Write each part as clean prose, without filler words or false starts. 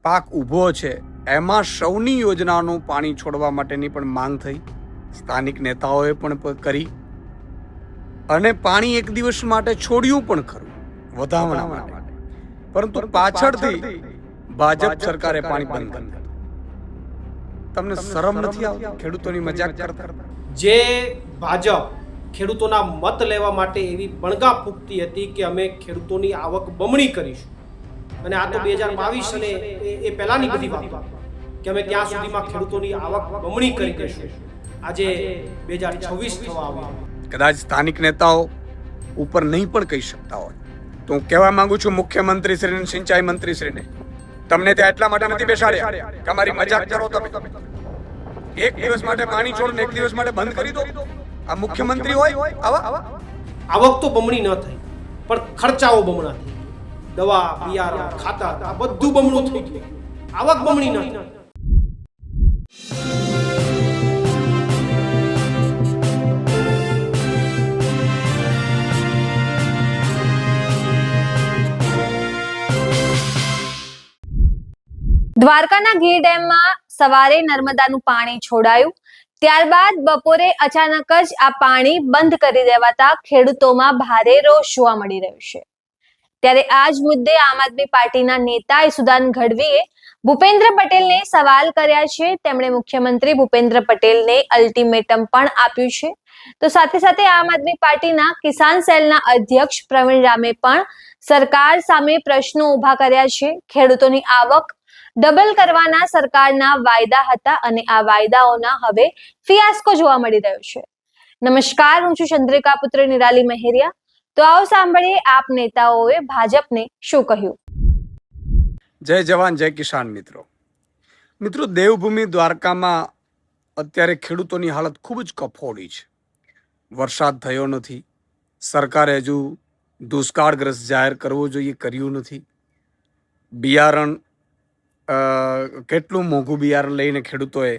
પાક ઊભો છે એમાં સૌની યોજનાનું પાણી છોડવા માટેની પણ માંગ થઈ, સ્થાનિક નેતાઓએ પણ કરી અને પાણી એક દિવસ માટે છોડ્યું પણ ખરું વધામણા માટે, પરંતુ પાછળથી ભાજપ સરકારે પાણી બંધ કરી દીધું. તમને શરમ નથી આવતી ખેડૂતોની મજાક કરતા? જે ભાજપ ખેડૂતોના મત લેવા માટે એવી બણગા ફૂંકતી હતી કે અમે ખેડૂતોની આવક બમણી કરીશું, અને આ તો 2022 અને એ પહેલાની બધી વાતો કે અમે ત્યાં સુધીમાં ખેડૂતોની આવક બમણી કરી દઈશું. આજે 2026 થવા આવ્યું. કદાચ સ્થાનિક નેતાઓ ઉપર નહીં પણ કહી શકતા હોય તો હું કહેવા માંગુ છું મુખ્યમંત્રી શ્રીને, સિંચાઈ મંત્રી શ્રીને, તમને ત્યાં એટલા માટે નથી બેસાડ્યા કે અમારી મજાક કરો તમે. એક દિવસ માટે પાણી છોડ ને એક દિવસ માટે બંધ કરી દો. આ મુખ્યમંત્રી હોય આવા? આવક તો બમણી ન થઈ, પણ ખર્ચાઓ બમણા થઈ. દવા, બિયારણ, ખાતર આ બધું બમણું થઈ ગયું, આવક બમણી ન થઈ. દ્વારકાના ગીર ડેમમાં સવારે નર્મદાનું પાણી છોડાયું, ત્યારબાદ બપોરે અચાનક જ આ પાણી બંધ કરી દેવાતા ખેડૂતોમાં ભારે રોષ જોવા મળી રહ્યો છે. ત્યારે આ જ મુદ્દે આમ આદમી પાર્ટીના નેતા ઈસુદાન ગઢવીએ ભૂપેન્દ્ર પટેલને સવાલ કર્યા છે. તેમણે મુખ્યમંત્રી ભૂપેન્દ્ર પટેલને અલ્ટિમેટમ પણ આપ્યું છે. તો સાથે સાથે આમ આદમી પાર્ટીના કિસાન સેલના અધ્યક્ષ પ્રવીણ રામે પણ સરકાર સામે પ્રશ્નો ઉભા કર્યા છે. ખેડૂતોની આવક ડબલ કરવાના સરકારના વાયદા હતા અને આ વાયદાઓના હવે ફિયાસ્કો જોવા મળી રહ્યો છે. નમસ્કાર, હું છું ચંદ્રિકા પુત્ર નિરાલી મહેરિયા. તો આવો સાંભળીએ આપ નેતાઓએ ભાજપને શું કહ્યું. જય જવાન જય કિસાન. મિત્રો, દેવભૂમિ દ્વારકામાં અત્યારે ખેડૂતોની હાલત ખૂબ જ કફોડી છે. વરસાદ થયો નથી, સરકારે હજુ દુષ્કાળગ્રસ્ત જાહેર કરવો જોઈએ, કર્યું નથી. બિયારણ કેટલું મોંઘું બિયારણ લઈને ખેડૂતોએ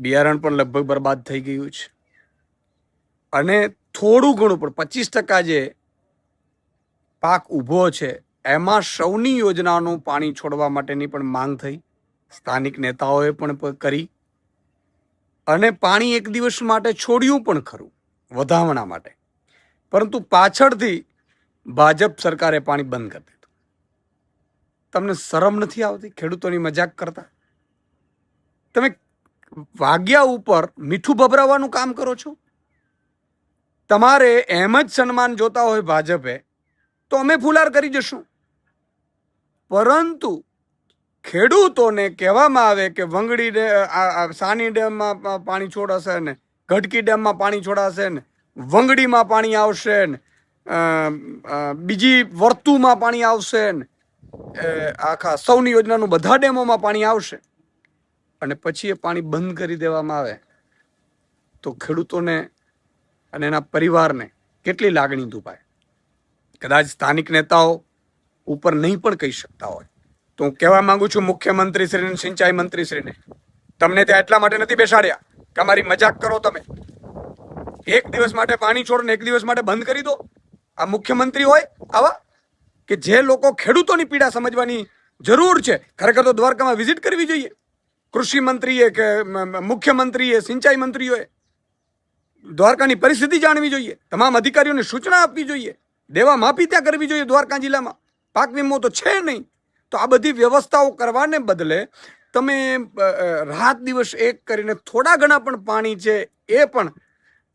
બિયારણ પણ લગભગ બરબાદ થઈ ગયું છે. અને થોડું ઘણું પણ 25% જે પાક ઊભો છે એમાં સૌની યોજનાનું પાણી છોડવા માટેની પણ માંગ થઈ, સ્થાનિક નેતાઓએ પણ કરી અને પાણી એક દિવસ માટે છોડ્યું પણ ખરું વધામણા માટે, પરંતુ પાછળથી ભાજપ સરકારે પાણી બંધ કરી દીધું. તમને શરમ નથી આવતી ખેડૂતોની મજાક કરતા? તમે વાગ્યા ઉપર મીઠું ભભરાવાનું કામ કરો છો. તમારે એમ જ સન્માન જોતા હોય ભાજપે તો અમે ફુલાર કરી જશું, પરંતુ ખેડૂતોને કહેવામાં આવે કે વંગડી સાની ડેમમાં પાણી છોડાશે ને ગઢકી ડેમમાં પાણી છોડાશે ને વંગડીમાં પાણી આવશે ને બીજી વર્તુમાં પાણી આવશે ને આખા સૌની યોજનાનું બધા ડેમોમાં પાણી આવશે, અને પછી એ પાણી બંધ કરી દેવામાં આવે તો ખેડૂતોને અને એના પરિવારને કેટલી લાગણી દુભાય. કદાચ સ્થાનિક નેતાઓ ઉપર નહીં પણ કહી શકતા હોય તો હું કહેવા માંગુ છું મુખ્યમંત્રી શ્રીને, સિંચાઈ મંત્રી શ્રીને, તમને ત્યાં એટલા માટે નથી બેસાડ્યા કે અમારી મજાક કરો તમે. એક દિવસ માટે પાણી છોડ ને એક દિવસ માટે બંધ કરી દો. આ મુખ્યમંત્રી હોય આવા કે જે લોકો ખેડૂતોની પીડા સમજવાની જરૂર છે. ખરેખર તો દ્વારકામાં વિઝિટ કરવી જોઈએ કૃષિ મંત્રીએ કે મુખ્યમંત્રીએ, સિંચાઈ મંત્રીઓએ. દ્વારકાની પરિસ્થિતિ જાણવી જોઈએ, તમામ અધિકારીઓને સૂચના આપવી જોઈએ, દેવા માફી ત્યાં કરવી જોઈએ. દ્વારકા જિલ્લામાં પાક વીમો તો છે નહીં, તો આ બધી વ્યવસ્થાઓ કરવાને બદલે તમે રાત દિવસ એક કરીને થોડા ઘણા પણ પાણી છે એ પણ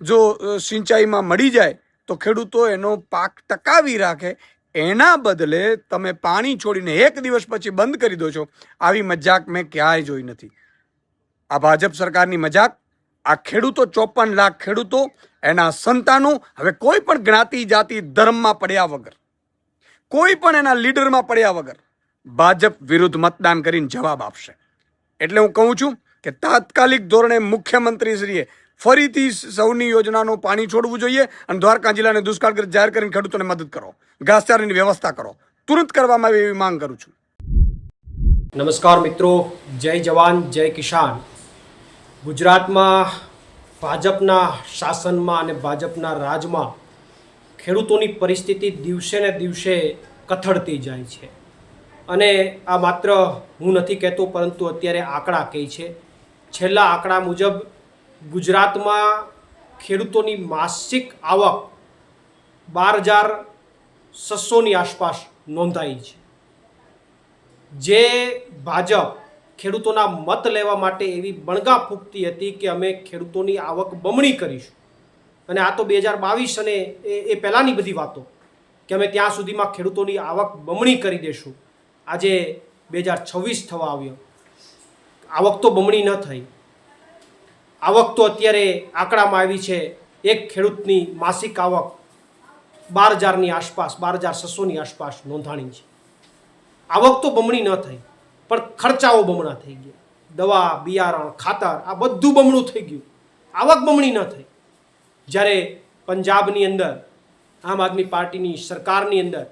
જો સિંચાઈમાં મળી જાય તો ખેડૂતો એનો પાક ટકાવી રાખે, એના બદલે તમે પાણી છોડીને એક દિવસ પછી બંધ કરી દો છો. આવી મજાક મેં ક્યાંય જોઈ નથી. આ ભાજપ સરકારની મજાક. આ ખેડૂતો 54 લાખ ખેડૂતો, એના સંતાનો હવે કોઈ પણ જ્ઞાતિ જાતિ ધર્મમાં પડ્યા વગર, કોઈ પણ એના લીડરમાં પડ્યા વગર ભાજપ વિરુદ્ધ મતદાન કરીને જવાબ આપશે. એટલે હું કહું છું કે તાત્કાલિક ધોરણે મુખ્યમંત્રીશ્રીએ ફરીથી સૌની યોજનાનું પાણી છોડવું જોઈએ અને દ્વારકા જિલ્લાને દુષ્કાળગ્રસ્ત જાહેર કરીને ખેડૂતોને મદદ કરો, ઘાસચારાની વ્યવસ્થા કરો. તુરંત કરવામાં આવે એવી માંગ કરું છું. નમસ્કાર મિત્રો, જય જવાન જય કિસાન. ગુજરાતમાં ભાજપના શાસનમાં અને ભાજપના રાજમાં ખેડૂતોની પરિસ્થિતિ દિવસે ને દિવસે કથળતી જાય છે. અને આ માત્ર હું નથી કહેતો, પરંતુ અત્યારે આંકડા કહે છે. છેલ્લા આંકડા મુજબ ગુજરાતમાં ખેડૂતોની માસિક આવક 12,600ની આસપાસ નોંધાઈ છે. જે ભાજપ ખેડૂતોના મત લેવા માટે એવી બણગા ફૂંકતી હતી કે અમે ખેડૂતોની આવક બમણી કરીશું, અને આ તો 2022 અને એ પહેલાંની બધી વાતો કે અમે ત્યાં સુધીમાં ખેડૂતોની આવક બમણી કરી દેશું. આજે 2026 થવા આવ્યો, આવક તો બમણી ન થઈ. આવક તો અત્યારે આંકડામાં આવી છે, એક ખેડૂતની માસિક આવક 12,000ની આસપાસ, 12,600ની આસપાસ નોંધાણી છે. આવક તો બમણી ન થઈ, પણ ખર્ચાઓ બમણા થઈ ગયા. દવા, બિયારણ, ખાતર આ બધું બમણું થઈ ગયું, આવક બમણી ન થઈ. જ્યારે પંજાબની અંદર આમ આદમી પાર્ટીની સરકારની અંદર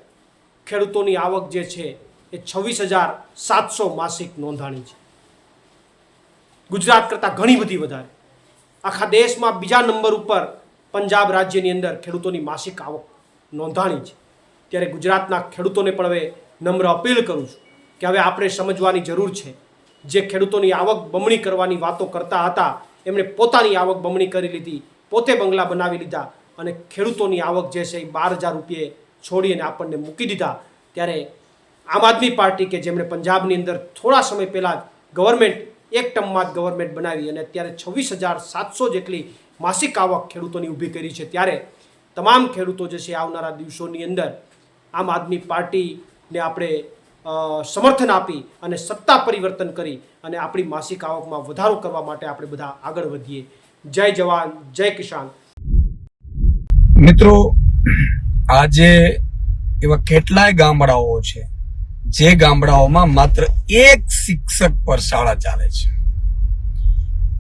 ખેડૂતોની આવક જે છે એ 26,700 માસિક નોંધાણી છે. ગુજરાત કરતાં ઘણી બધી વધારે. આખા દેશમાં બીજા નંબર ઉપર પંજાબ રાજ્યની અંદર ખેડૂતોની માસિક આવક નોંધાણી છે. ત્યારે ગુજરાતના ખેડૂતોને પણ હવે નમ્ર અપીલ કરું છું કે હવે આપણે સમજવાની જરૂર છે. જે ખેડૂતોની આવક બમણી કરવાની વાતો કરતા હતા, એમણે પોતાની આવક બમણી કરી લીધી, પોતે બંગલા બનાવી લીધા, અને ખેડૂતોની આવક જે છે એ 12,000 રૂપિયે છોડીને આપણને મૂકી દીધા. ત્યારે આમ આદમી પાર્ટી કે જેમણે પંજાબની અંદર થોડા સમય પહેલાં જ ગવર્મેન્ટ એક ટર્મમાં જ ગવર્મેન્ટ બનાવી અને અત્યારે 26,700 જેટલી માસિક આવક ખેડૂતોની ઊભી કરી છે, ત્યારે તમામ ખેડૂતો જે છે આવનારા દિવસોની અંદર આમ આદમી પાર્ટીને આપણે સમર્થન આપી અને સત્તા પરિવર્તન કરી અને આપણી માસિક આવકમાં વધારો કરવા માટે આપણે બધા આગળ વધીએ. જય જવાન, જય કિસાન. મિત્રો, આજે એવા કેટલાય ગામડાઓ છે જે ગામડાઓમાં માત્ર એક શિક્ષક પર શાળા ચાલે છે.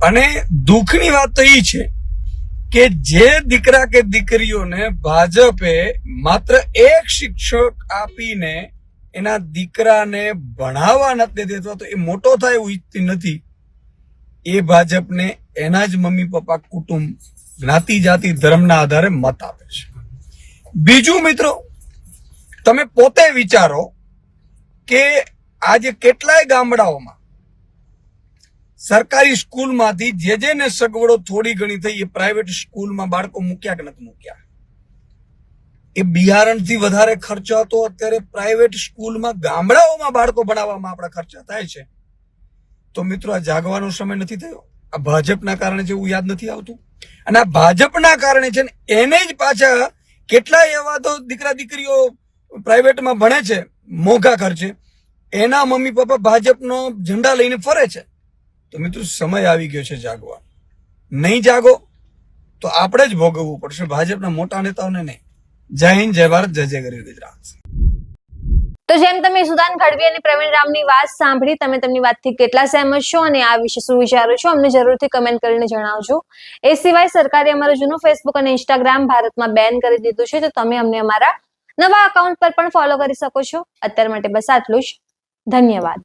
અને દુઃખની વાત તો એ છે કે જે દીકરા કે દીકરીઓને ભાજપે માત્ર એક શિક્ષક આપીને એના દીકરાને ભણાવવા નથી દેતો, તો એ મોટો થાય એવું ઈચ્છતી નથી, એ ભાજપને એના જ મમ્મી પપ્પા, કુટુંબ, જ્ઞાતિ જાતિ, ધર્મના આધારે મત આપે છે. બીજું મિત્રો, તમે પોતે વિચારો કે આજે કેટલાય ગામડાઓમાં સરકારી સ્કૂલમાંથી જેને સગવડો થોડી ઘણી થઈ એ પ્રાઇવેટ સ્કૂલમાં બાળકો મૂક્યા કે નથી મૂક્યા. એ બિયારણથી વધારે ખર્ચો હતો અત્યારે પ્રાઇવેટ સ્કૂલમાં, ગામડાઓમાં બાળકો ભણાવવામાં આપણા ખર્ચા થાય છે. તો મિત્રો, આ જાગવાનો સમય નથી થયો? આ ભાજપના કારણે છે એવું યાદ નથી આવતું? અને આ ભાજપના કારણે છે ને એને જ પાછા કેટલાય એવા તો દીકરા દીકરીઓ પ્રાઇવેટમાં ભણે છે મોંઘા ખર્ચે, એના મમ્મી પપ્પા ભાજપનો ઝંડા લઈને ફરે છે. તો મિત્રો, સમય આવી ગયો છે જાગવા. નહીં જાગો તો આપણે જ ભોગવવું પડશે, ભાજપના મોટા નેતાઓને નહીં. જય હિન્દ, જય ભારત, જય જય ગરીબ ગુજરાત. તો જેમ તમે સુદાન ખડવી અને પ્રવીણ રામની વાત સાંભળી, તમે તેમની વાતથી કેટલા સહેમત છો અને આ વિશે શું વિચારો છો, અમને જરૂરથી કમેન્ટ કરીને જણાવજો. એ સિવાય સરકારે અમારું જૂનું ફેસબુક અને ઇન્સ્ટાગ્રામ ભારતમાં બેન કરી દીધું છે, તો તમે અમને અમારા નવા અકાઉન્ટ પર પણ ફોલો કરી શકો છો. અત્યાર માટે બસ આટલું જ. ધન્યવાદ.